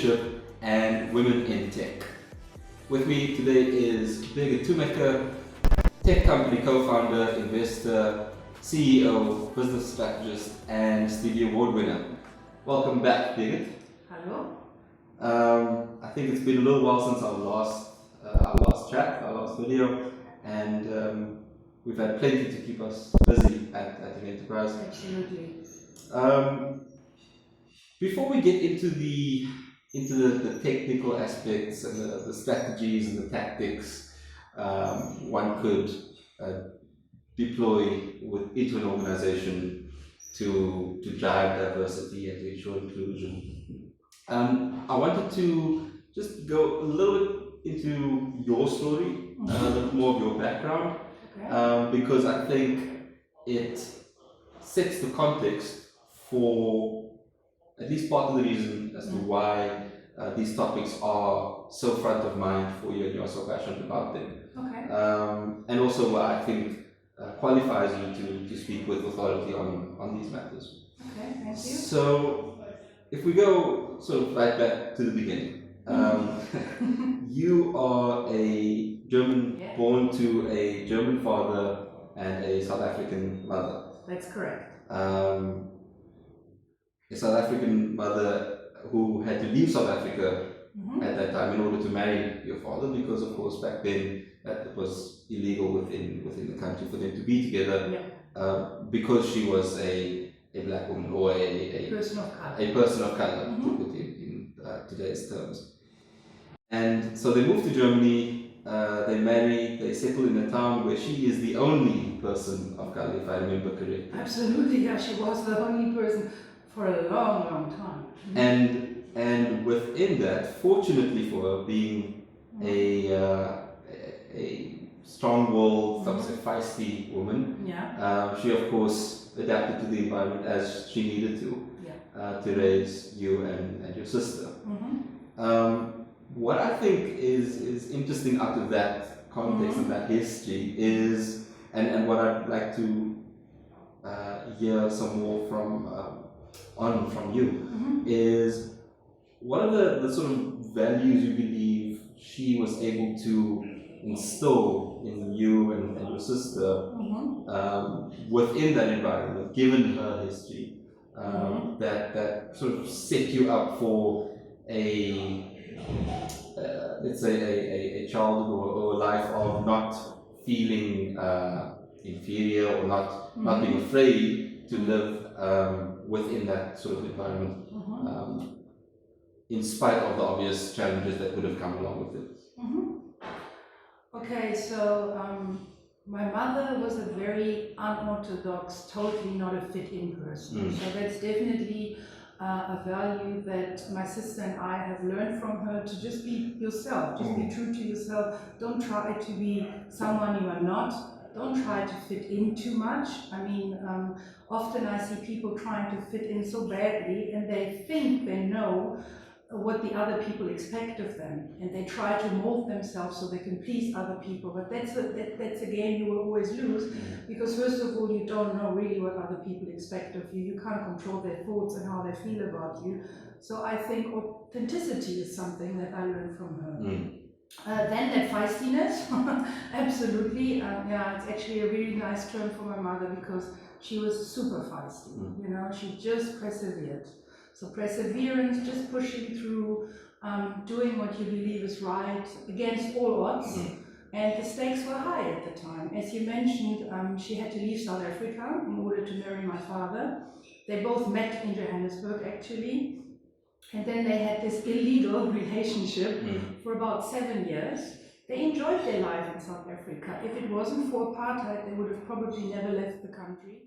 leadership and women in tech. With me today is Birgit Thumecke, tech company co-founder, investor, CEO, business strategist, and Stevie Award winner. Welcome back, Birgit. Hello. I think it's been a little while since our last chat, our last video, and we've had plenty to keep us busy at Eventerprise. Absolutely. Before we get into the technical aspects and the strategies and the tactics one could deploy into an organization to drive diversity and to ensure inclusion, I wanted to just go a little bit into your story, a little more of your background, because I think it sets the context for at least part of the reason as to why these topics are so front of mind for you and you're so passionate about them. And also why I think qualifies you to speak with authority on these matters. Okay, thank you. So if we go sort of right back to the beginning, you are a German, born to a German father and a South African mother. That's correct. A South African mother who had to leave South Africa at that time in order to marry your father, because of course back then that was illegal within the country for them to be together, because she was a black woman or a person of color. A person of color, to put it in today's terms. And so they moved to Germany, they marry, they settle in a town where she is the only person of color, if I remember correctly. Absolutely, yeah, she was the only person for a long, long time. And within that, fortunately for her, being a strong-willed, feisty woman, she of course adapted to the environment as she needed to raise you and your sister. What I think is interesting out of that context and that history is, and what I'd like to hear some more from you, is what are the sort of values you believe she was able to instill in you and your sister within that environment, given her history, that sort of set you up for let's say a childhood or a life of not feeling inferior or not being afraid to live within that sort of environment, in spite of the obvious challenges that would have come along with it. Okay, so my mother was a very unorthodox, totally not a fit-in person. So that's definitely a value that my sister and I have learned from her, to just be yourself, just be true to yourself. Don't try to be someone you are not. Don't try to fit in too much. I mean, often I see people trying to fit in so badly, and they think they know what the other people expect of them, and they try to mold themselves so they can please other people. But that's a game you will always lose, because first of all, you don't know really what other people expect of you. You can't control their thoughts and how they feel about you. So I think authenticity is something that I learned from her. Then that feistiness, absolutely. It's actually a really nice term for my mother, because she was super feisty. You know, she just persevered. So perseverance, just pushing through, doing what you believe is right against all odds. And the stakes were high at the time. As you mentioned, she had to leave South Africa in order to marry my father. They both met in Johannesburg, actually. And then they had this illegal relationship for about 7 years. They enjoyed their life in South Africa. If it wasn't for apartheid, they would have probably never left the country.